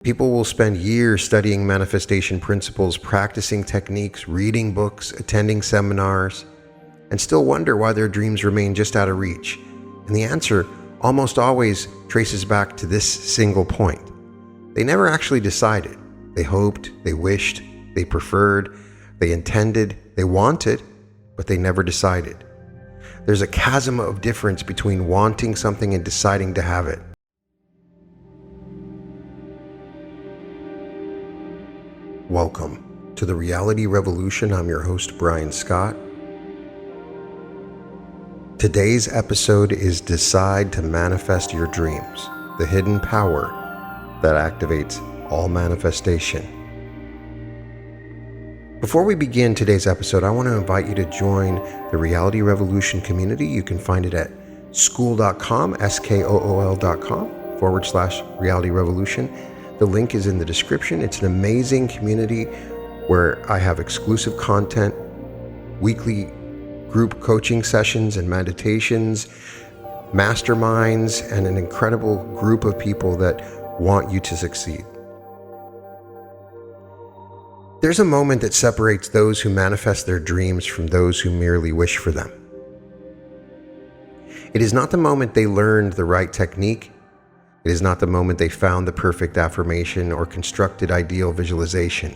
People will spend years studying manifestation principles, practicing techniques, reading books, attending seminars, and still wonder why their dreams remain just out of reach. And the answer almost always traces back to this single point. They never actually decided. They hoped, they wished, they preferred, they intended, they wanted, but they never decided. There's a chasm of difference between wanting something and deciding to have it. Welcome to the Reality Revolution. I'm your host, Brian Scott. Today's episode is Decide to Manifest Your Dreams, the hidden power that activates all manifestation. Before we begin today's episode, I want to invite you to join the Reality Revolution community. You can find it at skool.com, skool.com/Reality Revolution. The link is in the description. It's an amazing community where I have exclusive content, weekly group coaching sessions and meditations, masterminds, and an incredible group of people that want you to succeed. There's a moment that separates those who manifest their dreams from those who merely wish for them. It is not the moment they learned the right technique. It is not the moment they found the perfect affirmation or constructed ideal visualization.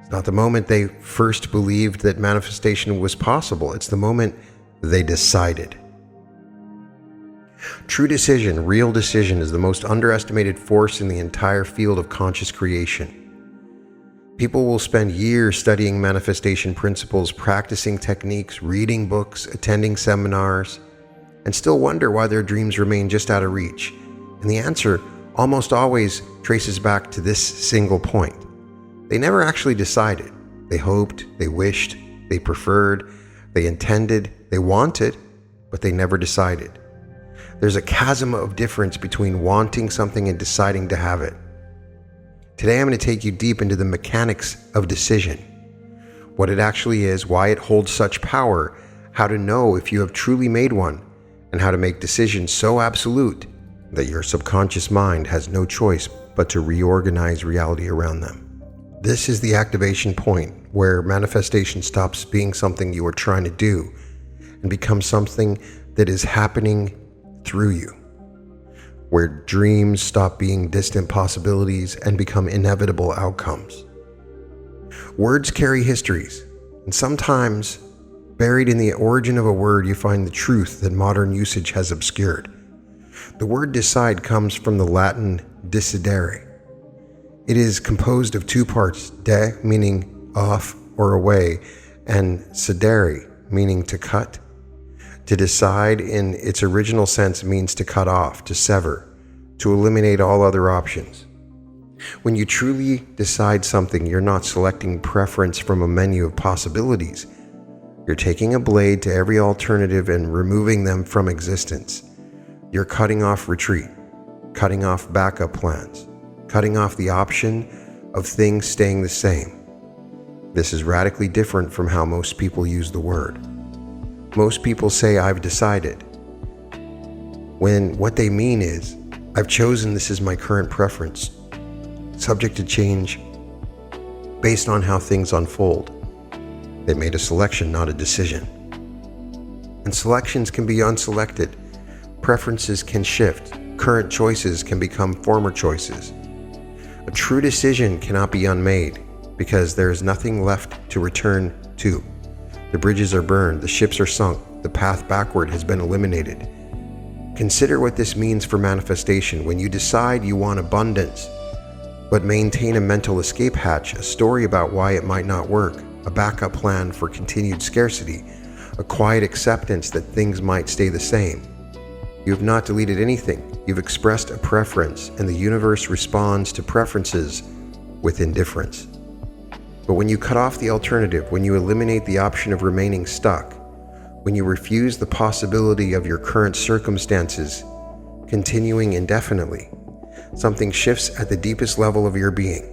It's not the moment they first believed that manifestation was possible. It's the moment they decided. True decision, real decision, is the most underestimated force in the entire field of conscious creation. People will spend years studying manifestation principles, practicing techniques, reading books, attending seminars, and still wonder why their dreams remain just out of reach. And the answer almost always traces back to this single point. They never actually decided. They hoped, they wished, they preferred, they intended, they wanted, but they never decided. There's a chasm of difference between wanting something and deciding to have it. Today I'm going to take you deep into the mechanics of decision, what it actually is, why it holds such power, how to know if you have truly made one, and how to make decisions so absolute that your subconscious mind has no choice but to reorganize reality around them. This is the activation point where manifestation stops being something you are trying to do and becomes something that is happening through you, where dreams stop being distant possibilities and become inevitable outcomes. Words carry histories, and sometimes buried in the origin of a word you find the truth that modern usage has obscured. The word decide comes from the Latin decidere. It is composed of two parts, de meaning off or away, and cedere meaning to cut. To decide in its original sense means to cut off, to sever, to eliminate all other options. When you truly decide something, you're not selecting preference from a menu of possibilities. You're taking a blade to every alternative and removing them from existence. You're cutting off retreat, cutting off backup plans, cutting off the option of things staying the same. This is radically different from how most people use the word. Most people say, "I've decided," when what they mean is, "I've chosen this is my current preference, subject to change based on how things unfold." They made a selection, not a decision. And selections can be unselected. Preferences can shift. Current choices can become former choices. A true decision cannot be unmade because there is nothing left to return to. The bridges are burned, the ships are sunk, the path backward has been eliminated. Consider what this means for manifestation. When you decide you want abundance, but maintain a mental escape hatch, a story about why it might not work, a backup plan for continued scarcity, a quiet acceptance that things might stay the same. You have not deleted anything. You've expressed a preference, and the universe responds to preferences with indifference. But when you cut off the alternative, when you eliminate the option of remaining stuck, when you refuse the possibility of your current circumstances continuing indefinitely, something shifts at the deepest level of your being.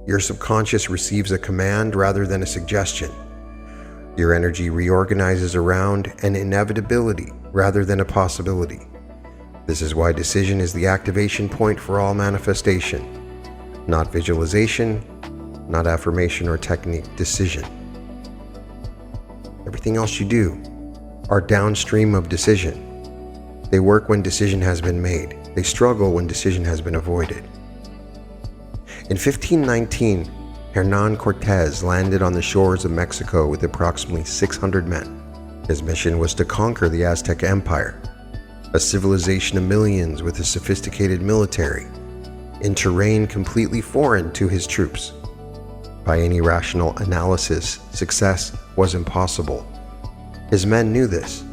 Your subconscious receives a command rather than a suggestion. Your energy reorganizes around an inevitability rather than a possibility. This is why decision is the activation point for all manifestation. Not visualization, not affirmation or technique, decision. Everything else you do are downstream of decision. They work when decision has been made. They struggle when decision has been avoided. In 1519, Hernán Cortés landed on the shores of Mexico with approximately 600 men. His mission was to conquer the Aztec Empire, a civilization of millions with a sophisticated military, in terrain completely foreign to his troops. By any rational analysis, success was impossible. His men knew this.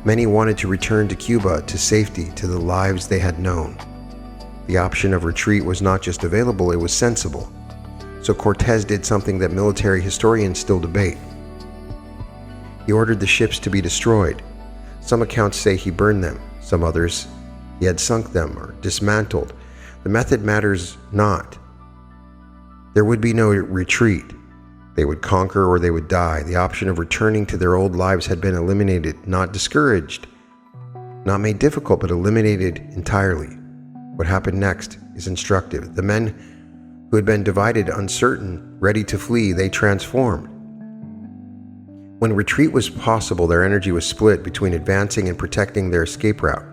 Many wanted to return to Cuba, to safety, to the lives they had known. The option of retreat was not just available, it was sensible. So Cortés did something that military historians still debate. He ordered the ships to be destroyed. Some accounts say he burned them, some others he had sunk them or dismantled. The method matters not. There would be no retreat. They would conquer or they would die. The option of returning to their old lives had been eliminated, not discouraged, not made difficult, but eliminated entirely. What happened next is instructive. The men who had been divided, uncertain, ready to flee, they transformed. When retreat was possible, their energy was split between advancing and protecting their escape route.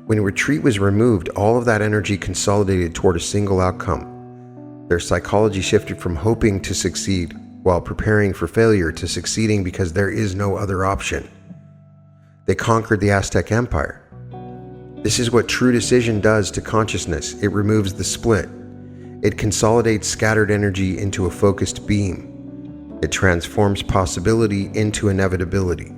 When retreat was removed, all of that energy consolidated toward a single outcome. Their psychology shifted from hoping to succeed while preparing for failure to succeeding because there is no other option. They conquered the Aztec Empire. This is what true decision does to consciousness. It removes the split. It consolidates scattered energy into a focused beam. It transforms possibility into inevitability.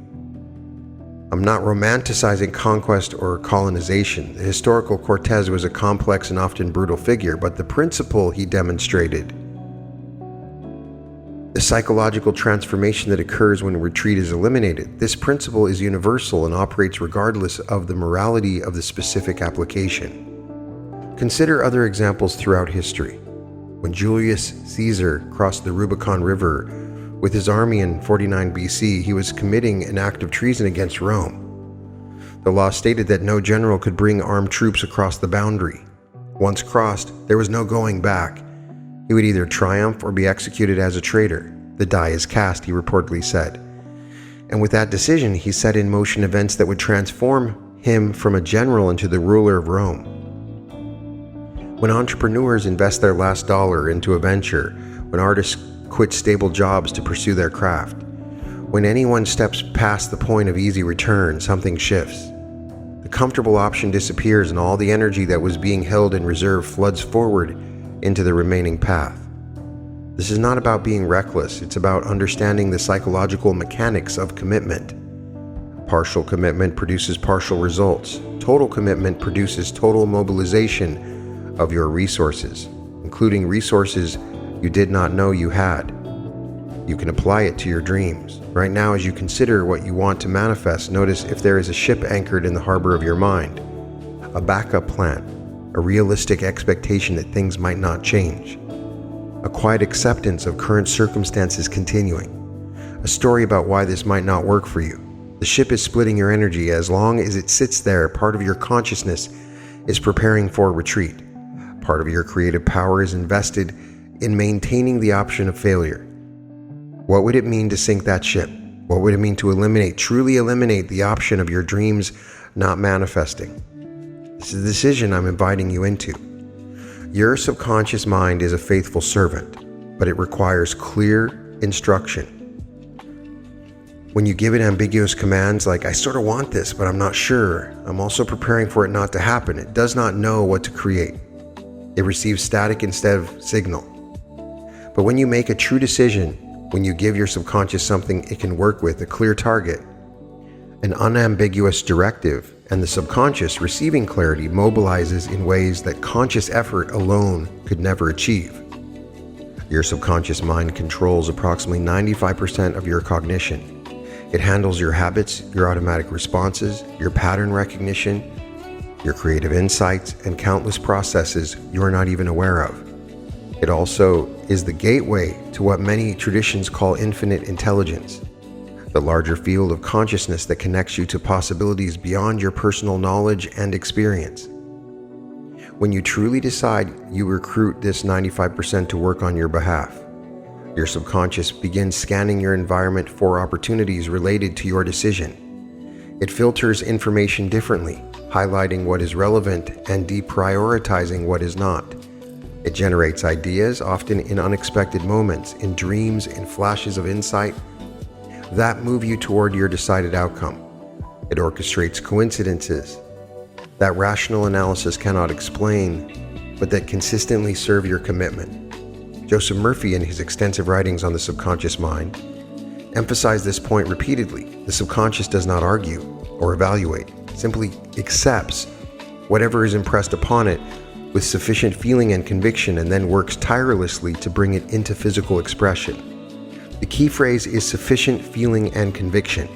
I'm not romanticizing conquest or colonization. The historical Cortés was a complex and often brutal figure, but the principle he demonstrated, the psychological transformation that occurs when retreat is eliminated, this principle is universal and operates regardless of the morality of the specific application. Consider other examples throughout history. When Julius Caesar crossed the Rubicon River with his army in 49 BC, he was committing an act of treason against Rome. The law stated that no general could bring armed troops across the boundary. Once crossed, there was no going back. He would either triumph or be executed as a traitor. The die is cast, he reportedly said. And with that decision, he set in motion events that would transform him from a general into the ruler of Rome. When entrepreneurs invest their last dollar into a venture, when artists quit stable jobs to pursue their craft, when anyone steps past the point of easy return, something shifts. The comfortable option disappears and all the energy that was being held in reserve floods forward into the remaining path. This is not about being reckless, it's about understanding the psychological mechanics of commitment. Partial commitment produces partial results. Total commitment produces total mobilization of your resources, including resources you did not know you had. You can apply it to your dreams. Right now, as you consider what you want to manifest, notice if there is a ship anchored in the harbor of your mind, a backup plan, a realistic expectation that things might not change, a quiet acceptance of current circumstances continuing, a story about why this might not work for you. The ship is splitting your energy. As long as it sits there, part of your consciousness is preparing for retreat. Part of your creative power is invested in maintaining the option of failure. What would it mean to sink that ship? What would it mean to truly eliminate the option of your dreams not manifesting? This is the decision I'm inviting you into. Your subconscious mind is a faithful servant, but it requires clear instruction. When you give it ambiguous commands like, I sort of want this, but I'm not sure, I'm also preparing for it not to happen, it does not know what to create. It receives static instead of signal. But when you make a true decision, when you give your subconscious something it can work with, a clear target, an unambiguous directive, and the subconscious, receiving clarity, mobilizes in ways that conscious effort alone could never achieve. Your subconscious mind controls approximately 95% of your cognition. It handles your habits, your automatic responses, your pattern recognition, your creative insights, and countless processes you are not even aware of. It also is the gateway to what many traditions call infinite intelligence, the larger field of consciousness that connects you to possibilities beyond your personal knowledge and experience. When you truly decide, you recruit this 95% to work on your behalf. Your subconscious begins scanning your environment for opportunities related to your decision. It filters information differently, highlighting what is relevant and deprioritizing what is not. It generates ideas, often in unexpected moments, in dreams, in flashes of insight, that move you toward your decided outcome. It orchestrates coincidences that rational analysis cannot explain, but that consistently serve your commitment. Joseph Murphy, in his extensive writings on the subconscious mind, emphasized this point repeatedly. The subconscious does not argue or evaluate, it simply accepts whatever is impressed upon it with sufficient feeling and conviction, and then works tirelessly to bring it into physical expression. The key phrase is sufficient feeling and conviction.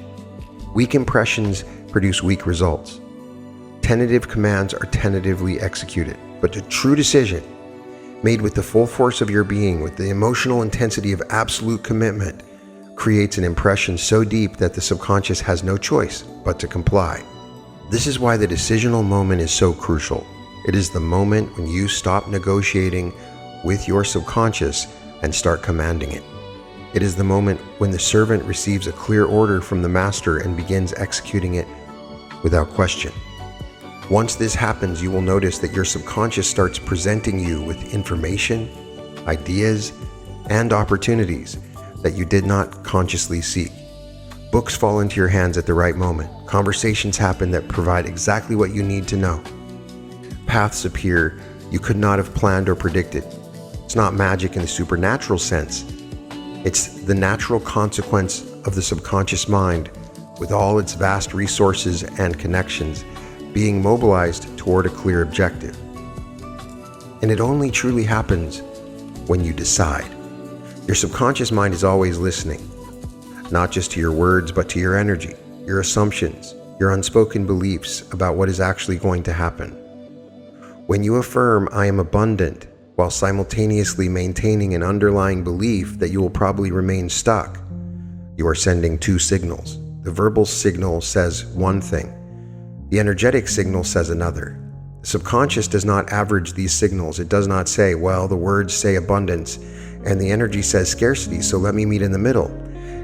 Weak impressions produce weak results. Tentative commands are tentatively executed, but a true decision, made with the full force of your being, with the emotional intensity of absolute commitment, creates an impression so deep that the subconscious has no choice but to comply. This is why the decisional moment is so crucial. It is the moment when you stop negotiating with your subconscious and start commanding it. It is the moment when the servant receives a clear order from the master and begins executing it without question. Once this happens, you will notice that your subconscious starts presenting you with information, ideas, and opportunities that you did not consciously seek. Books fall into your hands at the right moment. Conversations happen that provide exactly what you need to know. Paths appear you could not have planned or predicted. It's not magic in the supernatural sense. It's the natural consequence of the subconscious mind, with all its vast resources and connections, being mobilized toward a clear objective. And it only truly happens when you decide. Your subconscious mind is always listening, not just to your words, but to your energy, your assumptions, your unspoken beliefs about what is actually going to happen. When you affirm, "I am abundant," while simultaneously maintaining an underlying belief that you will probably remain stuck, you are sending two signals. The verbal signal says one thing. The energetic signal says another. The subconscious does not average these signals. It does not say, well, the words say abundance and the energy says scarcity, so let me meet in the middle.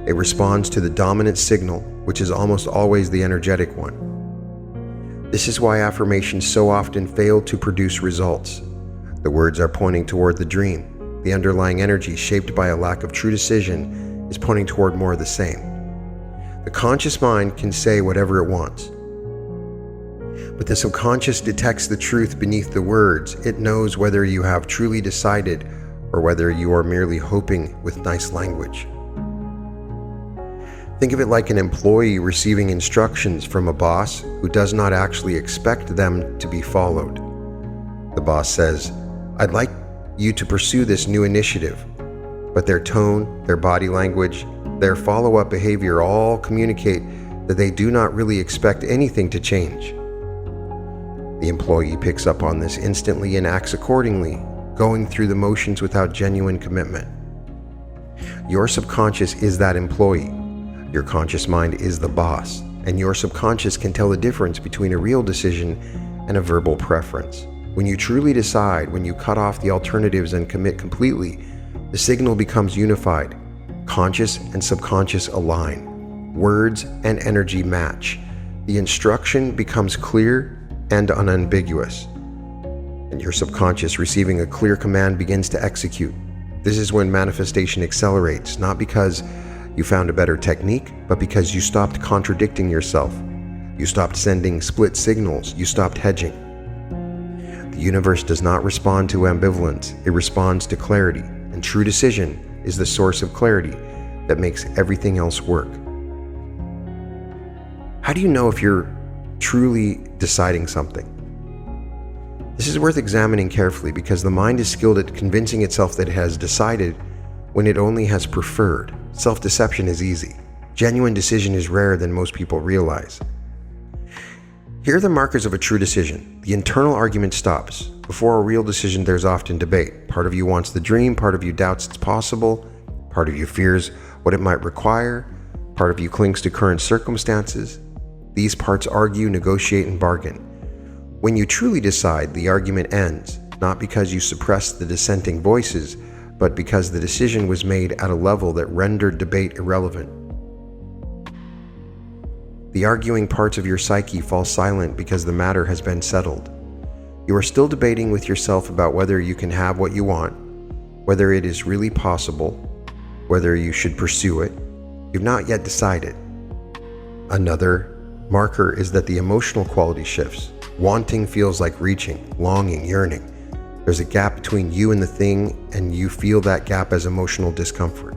It responds to the dominant signal, which is almost always the energetic one. This is why affirmations so often fail to produce results. The words are pointing toward the dream. The underlying energy, shaped by a lack of true decision, is pointing toward more of the same. The conscious mind can say whatever it wants, but the subconscious detects the truth beneath the words. It knows whether you have truly decided or whether you are merely hoping with nice language. Think of it like an employee receiving instructions from a boss who does not actually expect them to be followed. The boss says, "I'd like you to pursue this new initiative," but their tone, their body language, their follow-up behavior all communicate that they do not really expect anything to change. The employee picks up on this instantly and acts accordingly, going through the motions without genuine commitment. Your subconscious is that employee. Your conscious mind is the boss, and your subconscious can tell the difference between a real decision and a verbal preference. When you truly decide, when you cut off the alternatives and commit completely, the signal becomes unified. Conscious and subconscious align. Words and energy match. The instruction becomes clear and unambiguous, and your subconscious, receiving a clear command, begins to execute. This is when manifestation accelerates, not because you found a better technique, but because you stopped contradicting yourself. You stopped sending split signals. You stopped hedging. The universe does not respond to ambivalence. It responds to clarity, and true decision is the source of clarity that makes everything else work. How do you know if you're truly deciding something? This is worth examining carefully, because the mind is skilled at convincing itself that it has decided when it only has preferred. Self-deception is easy. Genuine decision is rarer than most people realize. Here are the markers of a true decision. The internal argument stops. Before a real decision, there's often debate. Part of you wants the dream, part of you doubts it's possible, part of you fears what it might require, part of you clings to current circumstances. These parts argue, negotiate, and bargain. When you truly decide, the argument ends, not because you suppressed the dissenting voices, but because the decision was made at a level that rendered debate irrelevant. The arguing parts of your psyche fall silent because the matter has been settled. You are still debating with yourself about whether you can have what you want, whether it is really possible, whether you should pursue it. You've not yet decided. Another marker is that the emotional quality shifts. Wanting feels like reaching, longing, yearning. There's a gap between you and the thing, and you feel that gap as emotional discomfort.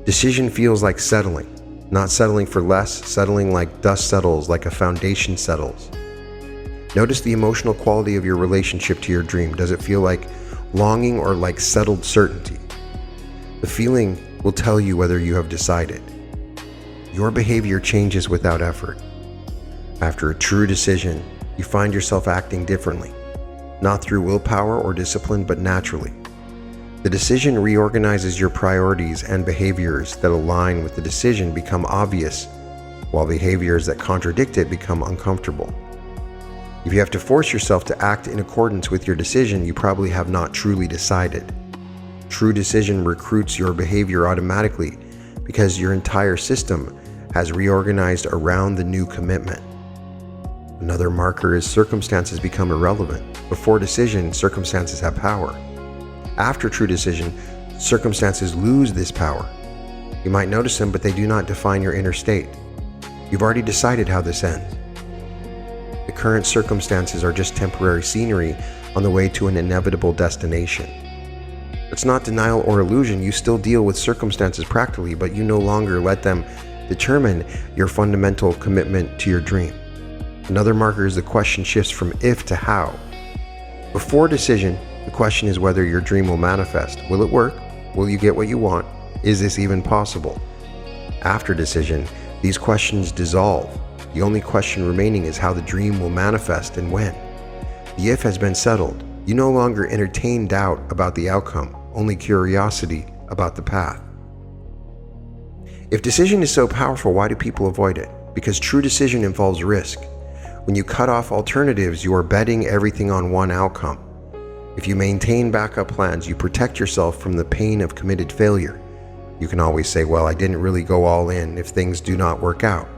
Decision feels like settling. Not settling for less, settling like dust settles, like a foundation settles. Notice the emotional quality of your relationship to your dream. Does it feel like longing or like settled certainty? The feeling will tell you whether you have decided. Your behavior changes without effort. After a true decision, you find yourself acting differently, not through willpower or discipline, but naturally. The decision reorganizes your priorities, and behaviors that align with the decision become obvious, while behaviors that contradict it become uncomfortable. If you have to force yourself to act in accordance with your decision, you probably have not truly decided. True decision recruits your behavior automatically because your entire system has reorganized around the new commitment. Another marker is circumstances become irrelevant. Before decision, circumstances have power. After true decision, circumstances lose this power. You might notice them, but they do not define your inner state. You've already decided how this ends. The current circumstances are just temporary scenery on the way to an inevitable destination. It's not denial or illusion. You still deal with circumstances practically, but you no longer let them determine your fundamental commitment to your dream. Another marker is the question shifts from if to how. Before decision, the question is whether your dream will manifest. Will it work? Will you get what you want? Is this even possible? After decision, these questions dissolve. The only question remaining is how the dream will manifest and when. The if has been settled. You no longer entertain doubt about the outcome, only curiosity about the path. If decision is so powerful, why do people avoid it? Because true decision involves risk. When you cut off alternatives, you are betting everything on one outcome. If you maintain backup plans, you protect yourself from the pain of committed failure. You can always say, well, I didn't really go all in if things do not work out.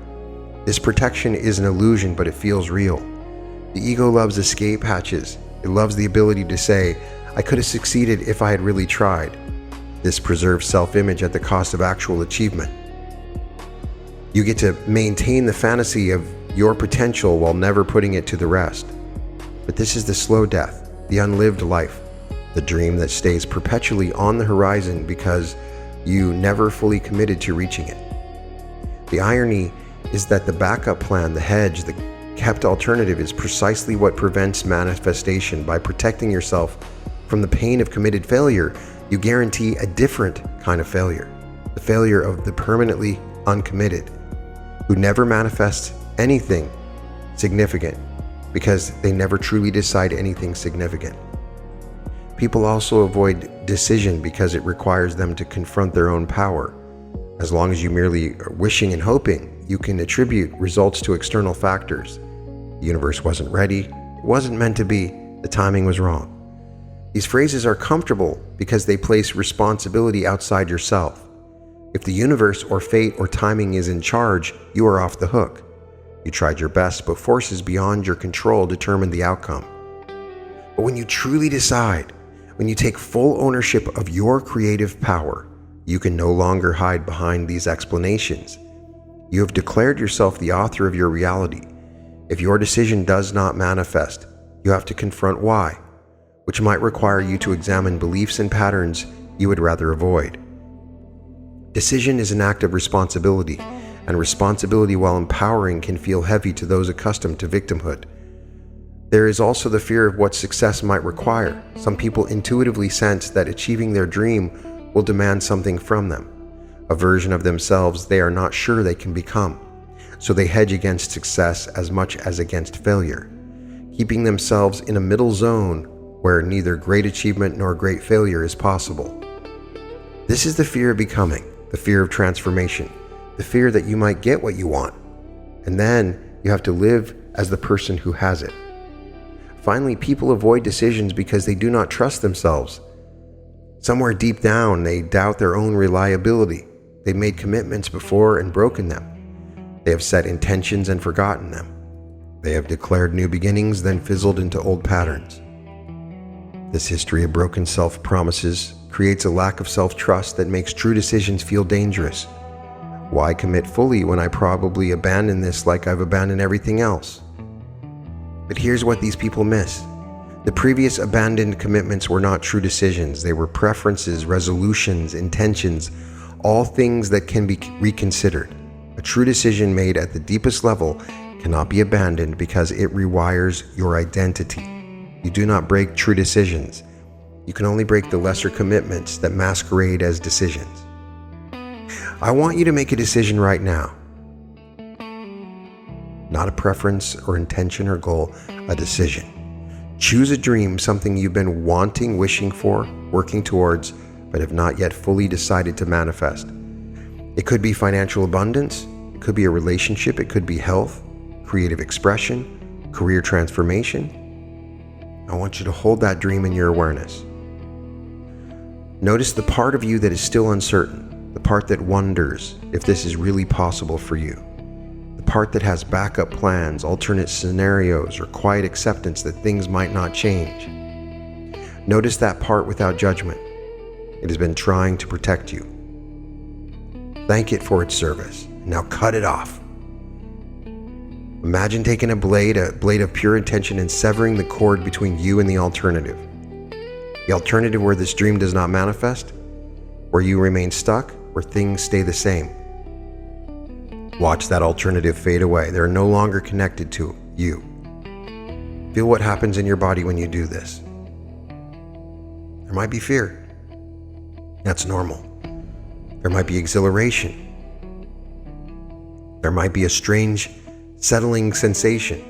This protection is an illusion, but it feels real. The ego loves escape hatches. It loves the ability to say, I could have succeeded if I had really tried. This preserves self-image at the cost of actual achievement. You get to maintain the fantasy of your potential while never putting it to the rest. But this is the slow death, the unlived life, the dream that stays perpetually on the horizon because you never fully committed to reaching it. The irony is that the backup plan, the hedge, the kept alternative is precisely what prevents manifestation. By protecting yourself from the pain of committed failure, you guarantee a different kind of failure, the failure of the permanently uncommitted, who never manifests anything significant because they never truly decide anything significant. People also avoid decision because it requires them to confront their own power. As long as you merely are wishing and hoping, you can attribute results to external factors. The universe wasn't ready, it wasn't meant to be, the timing was wrong. These phrases are comfortable because they place responsibility outside yourself. If the universe or fate or timing is in charge, you are off the hook. You tried your best, but forces beyond your control determine the outcome. But when you truly decide, when you take full ownership of your creative power, you can no longer hide behind these explanations. You have declared yourself the author of your reality. If your decision does not manifest, you have to confront why, which might require you to examine beliefs and patterns you would rather avoid. Decision is an act of responsibility, and responsibility, while empowering, can feel heavy to those accustomed to victimhood. There is also the fear of what success might require. Some people intuitively sense that achieving their dream will demand something from them, a version of themselves they are not sure they can become. So they hedge against success as much as against failure, keeping themselves in a middle zone where neither great achievement nor great failure is possible. This is the fear of becoming, the fear of transformation, the fear that you might get what you want, and then you have to live as the person who has it. Finally, people avoid decisions because they do not trust themselves. Somewhere deep down, they doubt their own reliability. They've made commitments before and broken them. They have set intentions and forgotten them. They have declared new beginnings, then fizzled into old patterns. This history of broken self-promises creates a lack of self-trust that makes true decisions feel dangerous. Why commit fully when I probably abandon this like I've abandoned everything else? But here's what these people miss. The previous abandoned commitments were not true decisions. They were preferences, resolutions, intentions, all things that can be reconsidered. A true decision made at the deepest level cannot be abandoned because it rewires your identity. You do not break true decisions. You can only break the lesser commitments that masquerade as decisions. I want you to make a decision right now. Not a preference or intention or goal, a decision. Choose a dream, something you've been wanting, wishing for, working towards, but have not yet fully decided to manifest. It could be financial abundance, it could be a relationship, it could be health, creative expression, career transformation. I want you to hold that dream in your awareness. Notice the part of you that is still uncertain, the part that wonders if this is really possible for you, the part that has backup plans, alternate scenarios, or quiet acceptance that things might not change. Notice that part without judgment. It has been trying to protect you. Thank it for its service. Now cut it off. Imagine taking a blade of pure intention, and severing the cord between you and the alternative. The alternative where this dream does not manifest, where you remain stuck, where things stay the same. Watch that alternative fade away. They're no longer connected to you. Feel what happens in your body when you do this. There might be fear. That's normal. There might be exhilaration. There might be a strange, settling sensation,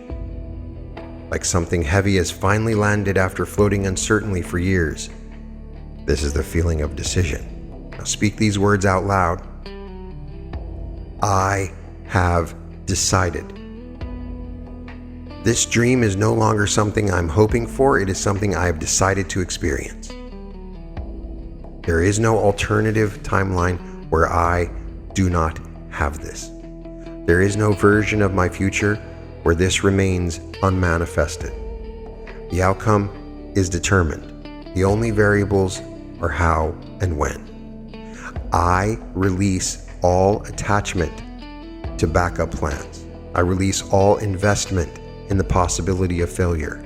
like something heavy has finally landed after floating uncertainly for years. This is the feeling of decision. Now speak these words out loud. I have decided. This dream is no longer something I'm hoping for. It is something I have decided to experience. There is no alternative timeline where I do not have this. There is no version of my future where this remains unmanifested. The outcome is determined. The only variables are how and when. I release all attachment to backup plans. I release all investment in the possibility of failure.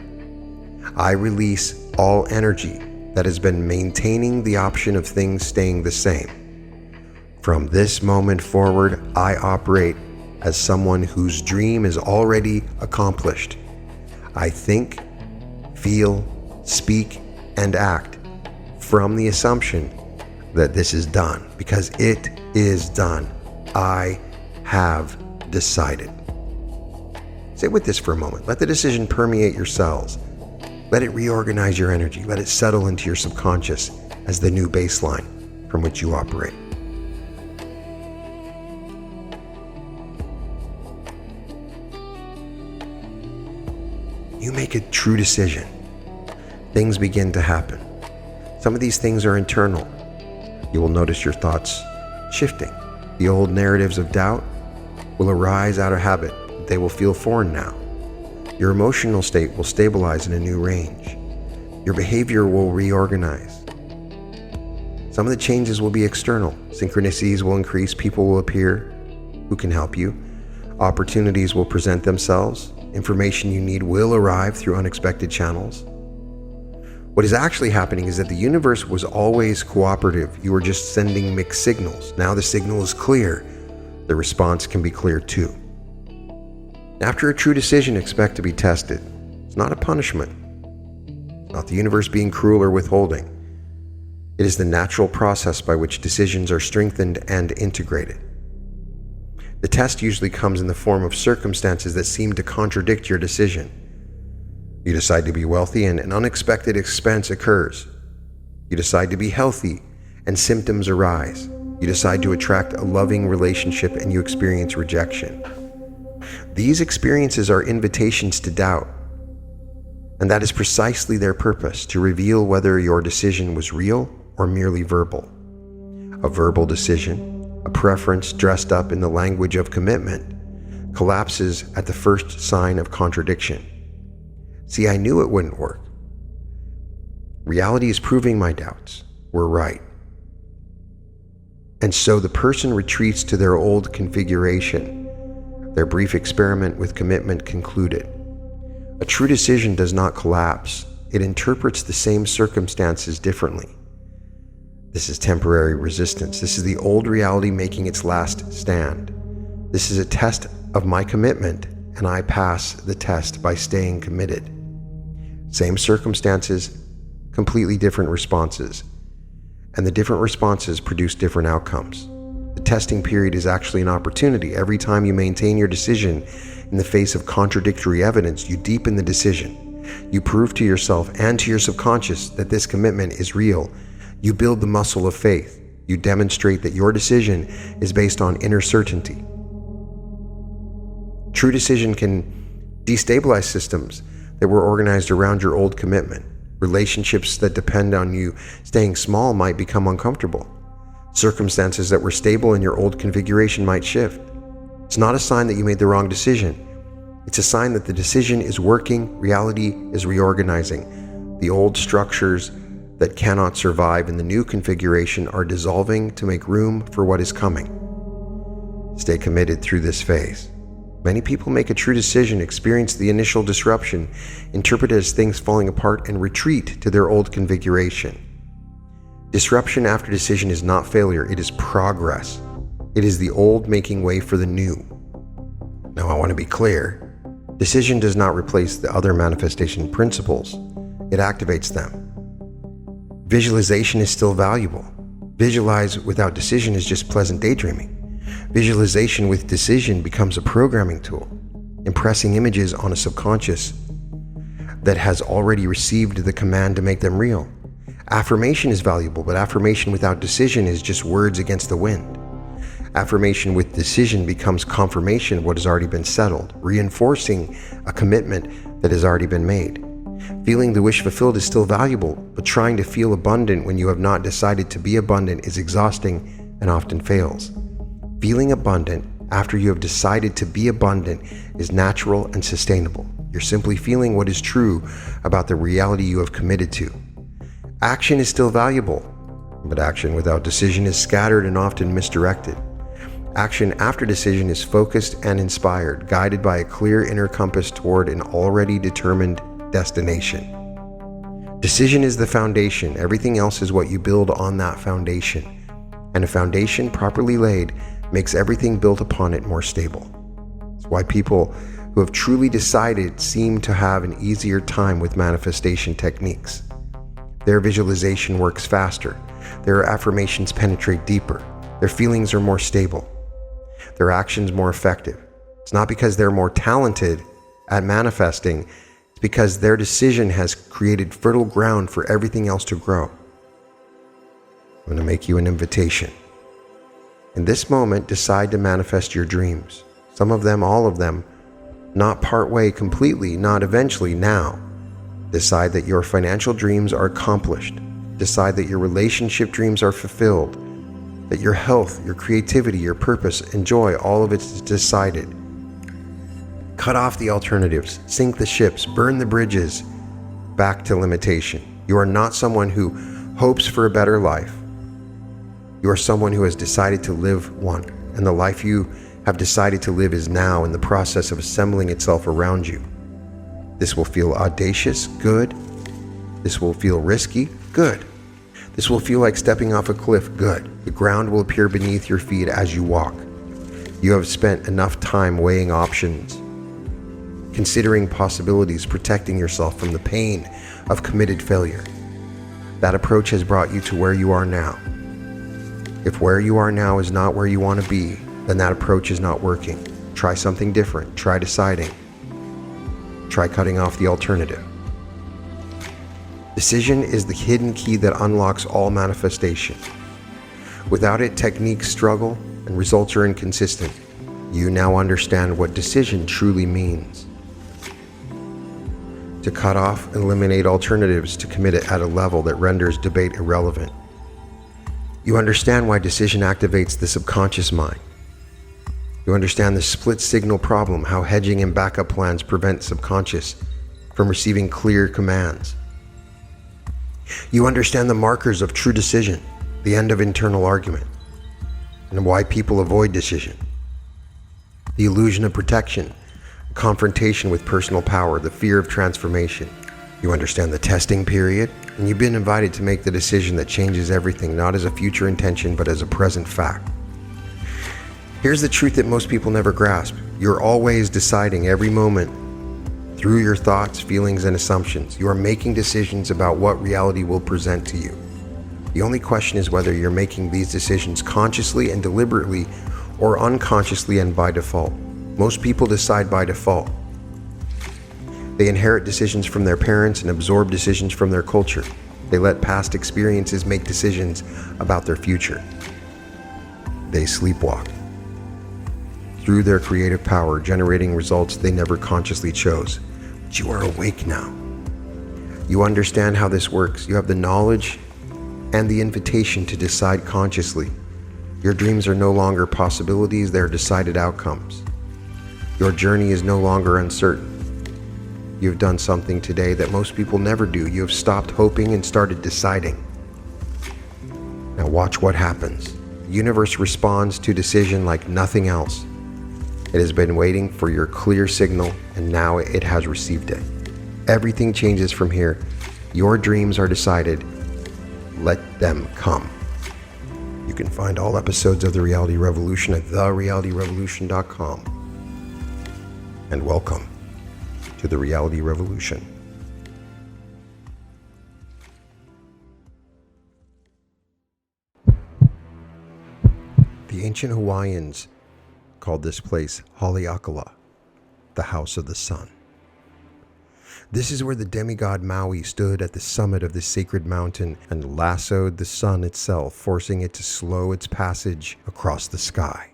I release all energy that has been maintaining the option of things staying the same. From this moment forward, I operate as someone whose dream is already accomplished. I think, feel, speak, and act from the assumption that this is done, because it is done. I have decided. Sit with this for a moment. Let the decision permeate your cells. Let it reorganize your energy. Let it settle into your subconscious as the new baseline from which you operate. You make a true decision. Things begin to happen. Some of these things are internal. You will notice your thoughts shifting. The old narratives of doubt will arise out of habit. They will feel foreign now. Your emotional state will stabilize in a new range. Your behavior will reorganize. Some of the changes will be external. Synchronicities will increase. People will appear who can help you. Opportunities will present themselves. Information you need will arrive through unexpected channels. What is actually happening is that the universe was always cooperative. You were just sending mixed signals. Now the signal is clear. The response can be clear too. After a true decision, expect to be tested. It's not a punishment. It's not the universe being cruel or withholding. It is the natural process by which decisions are strengthened and integrated. The test usually comes in the form of circumstances that seem to contradict your decision. You decide to be wealthy and an unexpected expense occurs. You decide to be healthy and symptoms arise. You decide to attract a loving relationship and you experience rejection. These experiences are invitations to doubt. And that is precisely their purpose, to reveal whether your decision was real or merely verbal. A verbal decision, a preference dressed up in the language of commitment, collapses at the first sign of contradiction. See, I knew it wouldn't work. Reality is proving my doubts were right. And so the person retreats to their old configuration. Their brief experiment with commitment concluded. A true decision does not collapse. It interprets the same circumstances differently. This is temporary resistance. This is the old reality making its last stand. This is a test of my commitment, and I pass the test by staying committed. Same circumstances, completely different responses. And the different responses produce different outcomes. The testing period is actually an opportunity. Every time you maintain your decision in the face of contradictory evidence, you deepen the decision. You prove to yourself and to your subconscious that this commitment is real. You build the muscle of faith. You demonstrate that your decision is based on inner certainty. True decision can destabilize systems that were organized around your old commitment. Relationships that depend on you staying small might become uncomfortable. Circumstances that were stable in your old configuration might shift. It's not a sign that you made the wrong decision. It's a sign that the decision is working, reality is reorganizing. The old structures that cannot survive in the new configuration are dissolving to make room for what is coming. Stay committed through this phase. Many people make a true decision, experience the initial disruption, interpret it as things falling apart, and retreat to their old configuration. Disruption after decision is not failure, it is progress. It is the old making way for the new. Now, I want to be clear. Decision does not replace the other manifestation principles. It activates them. Visualization is still valuable. Visualize without decision is just pleasant daydreaming. Visualization with decision becomes a programming tool, impressing images on a subconscious that has already received the command to make them real. Affirmation is valuable, but affirmation without decision is just words against the wind. Affirmation with decision becomes confirmation of what has already been settled, reinforcing a commitment that has already been made. Feeling the wish fulfilled is still valuable, but trying to feel abundant when you have not decided to be abundant is exhausting and often fails. Feeling abundant after you have decided to be abundant is natural and sustainable. You're simply feeling what is true about the reality you have committed to. Action is still valuable, but action without decision is scattered and often misdirected. Action after decision is focused and inspired, guided by a clear inner compass toward an already determined destination. Decision is the foundation. Everything else is what you build on that foundation. And a foundation properly laid makes everything built upon it more stable. It's why people who have truly decided seem to have an easier time with manifestation techniques. Their visualization works faster. Their affirmations penetrate deeper. Their feelings are more stable. Their actions more effective. It's not because they're more talented at manifesting. It's because their decision has created fertile ground for everything else to grow. I'm going to make you an invitation. In this moment, decide to manifest your dreams. Some of them, all of them, not part way completely, not eventually, now. Decide that your financial dreams are accomplished. Decide that your relationship dreams are fulfilled. That your health, your creativity, your purpose, and joy, all of it is decided. Cut off the alternatives, sink the ships, burn the bridges back to limitation. You are not someone who hopes for a better life. You are someone who has decided to live one, and the life you have decided to live is now in the process of assembling itself around you. This will feel audacious, good. This will feel risky, good. This will feel like stepping off a cliff, good. The ground will appear beneath your feet as you walk. You have spent enough time weighing options, considering possibilities, protecting yourself from the pain of committed failure. That approach has brought you to where you are now. If where you are now is not where you want to be, then that approach is not working. Try something different. Try deciding. Try cutting off the alternative. Decision is the hidden key that unlocks all manifestation. Without it, techniques struggle and results are inconsistent. You now understand what decision truly means. to cut off and eliminate alternatives to commit it at a level that renders debate irrelevant. You understand why decision activates the subconscious mind. You understand the split signal problem, how hedging and backup plans prevent subconscious from receiving clear commands. You understand the markers of true decision, the end of internal argument, and why people avoid decision. The illusion of protection, confrontation with personal power, the fear of transformation. You understand the testing period, and you've been invited to make the decision that changes everything, not as a future intention, but as a present fact. Here's the truth that most people never grasp. You're always deciding every moment through your thoughts, feelings, and assumptions. You are making decisions about what reality will present to you. The only question is whether you're making these decisions consciously and deliberately or unconsciously and by default. Most people decide by default. They inherit decisions from their parents and absorb decisions from their culture. They let past experiences make decisions about their future. They sleepwalk through their creative power, generating results they never consciously chose. But you are awake now. You understand how this works. You have the knowledge and the invitation to decide consciously. Your dreams are no longer possibilities, they are decided outcomes. Your journey is no longer uncertain. You have done something today that most people never do. You have stopped hoping and started deciding. Now watch what happens. The universe responds to decision like nothing else. It has been waiting for your clear signal, and now it has received it. Everything changes from here. Your dreams are decided. Let them come. You can find all episodes of The Reality Revolution at therealityrevolution.com. And welcome to The Reality Revolution. The ancient Hawaiians called this place Haleakala, the House of the Sun. This is where the demigod Maui stood at the summit of the sacred mountain and lassoed the sun itself, forcing it to slow its passage across the sky.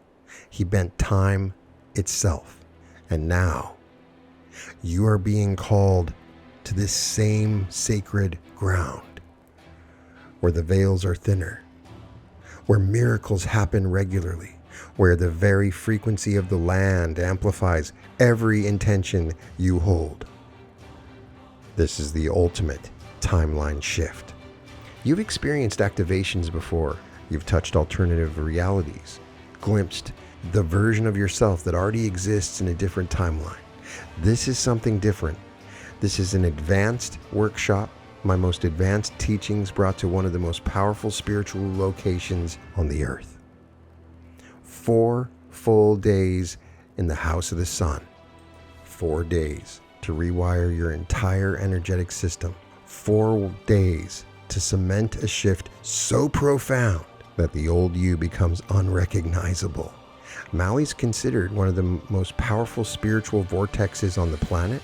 He bent time itself. And now, you are being called to this same sacred ground, where the veils are thinner, where miracles happen regularly, where the very frequency of the land amplifies every intention you hold. This is the ultimate timeline shift. You've experienced activations before. You've touched alternative realities, glimpsed the version of yourself that already exists in a different timeline. This is something different. This is an advanced workshop, my most advanced teachings brought to one of the most powerful spiritual locations on the earth. 4 full days in the House of the Sun. 4 days to rewire your entire energetic system. 4 days to cement a shift so profound that the old you becomes unrecognizable. Maui's considered one of the most powerful spiritual vortexes on the planet,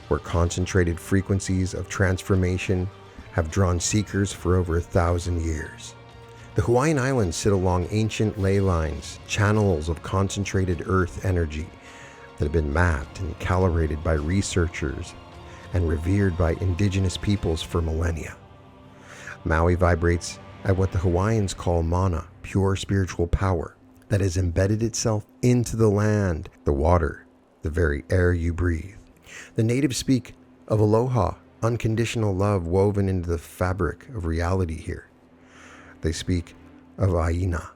where concentrated frequencies of transformation have drawn seekers for over 1,000 years. The Hawaiian Islands sit along ancient ley lines, channels of concentrated earth energy that have been mapped and calibrated by researchers and revered by indigenous peoples for millennia. Maui vibrates at what the Hawaiians call mana, pure spiritual power, that has embedded itself into the land, the water, the very air you breathe. The natives speak of aloha, unconditional love woven into the fabric of reality here. They speak of aina,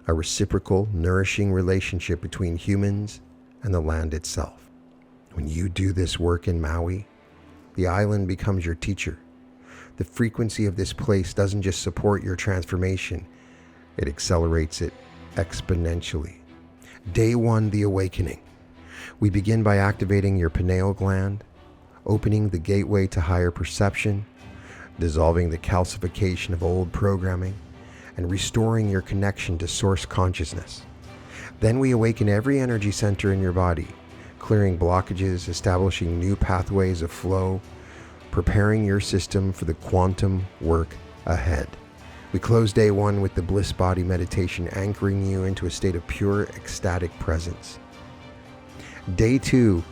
a reciprocal, nourishing relationship between humans and the land itself. When you do this work in Maui, the island becomes your teacher. The frequency of this place doesn't just support your transformation, it accelerates it exponentially. Day 1, the awakening. We begin by activating your pineal gland, opening the gateway to higher perception, dissolving the calcification of old programming, and restoring your connection to source consciousness. Then we awaken every energy center in your body, clearing blockages, establishing new pathways of flow, preparing your system for the quantum work ahead. We close day 1 with the Bliss Body meditation, anchoring you into a state of pure ecstatic presence. Day 2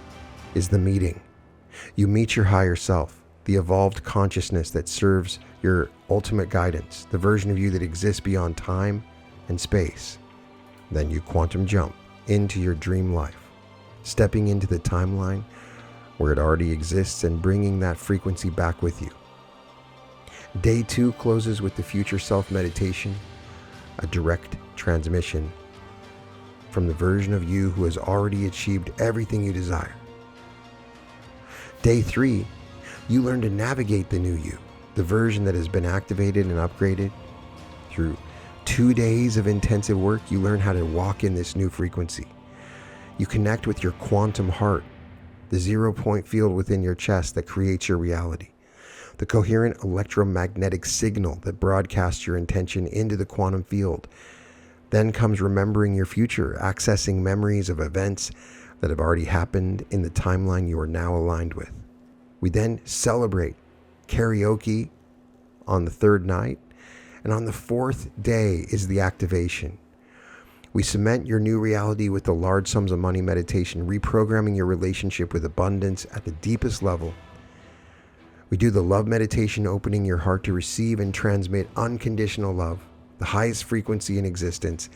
is the meeting. You meet your higher self, the evolved consciousness that serves your ultimate guidance, the version of you that exists beyond time and space. Then you quantum jump into your dream life, stepping into the timeline where it already exists and bringing that frequency back with you. Day 2 closes with the future self meditation, a direct transmission from the version of you who has already achieved everything you desire. Day 3, you learn to navigate the new you, the version that has been activated and upgraded. Through 2 days of intensive work, you learn how to walk in this new frequency. You connect with your quantum heart, the 0-point field within your chest that creates your reality, the coherent electromagnetic signal that broadcasts your intention into the quantum field. Then comes remembering your future, accessing memories of events that have already happened in the timeline you are now aligned with. We then celebrate karaoke on the 3rd night, and on the 4th day is the activation. We cement your new reality with the large sums of money meditation, reprogramming your relationship with abundance at the deepest level. We do the love meditation, opening your heart to receive and transmit unconditional love, the highest frequency in existence.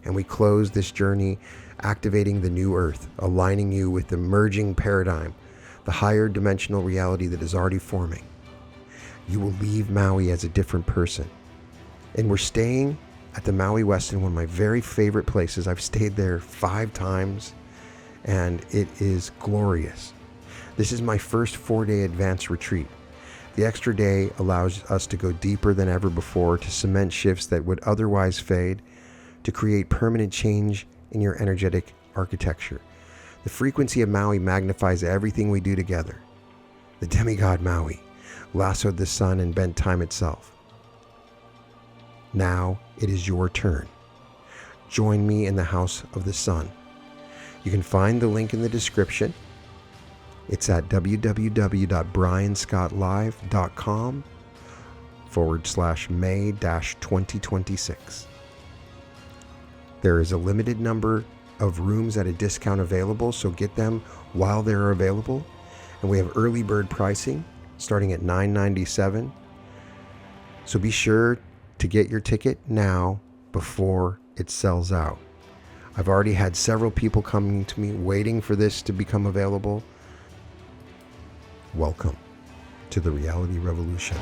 And we close this journey activating the new earth, aligning you with the merging paradigm, the higher dimensional reality that is already forming. You will leave Maui as a different person. And we're staying at the Maui Westin, one of my very favorite places. I've stayed there 5 times, and it is glorious. This is my first 4-day advanced retreat. The extra day allows us to go deeper than ever before, to cement shifts that would otherwise fade, to create permanent change in your energetic architecture. The frequency of Maui magnifies everything we do together. The demigod Maui lassoed the sun and bent time itself. Now it is your turn. Join me in the house of the sun. You can find the link in the description. It's at www.brianscotlive.com/May-2026. There is a limited number of rooms at a discount available, so get them while they're available. And we have early bird pricing starting at $9.97. So be sure to get your ticket now before it sells out. I've already had several people coming to me waiting for this to become available. Welcome to the Reality Revolution.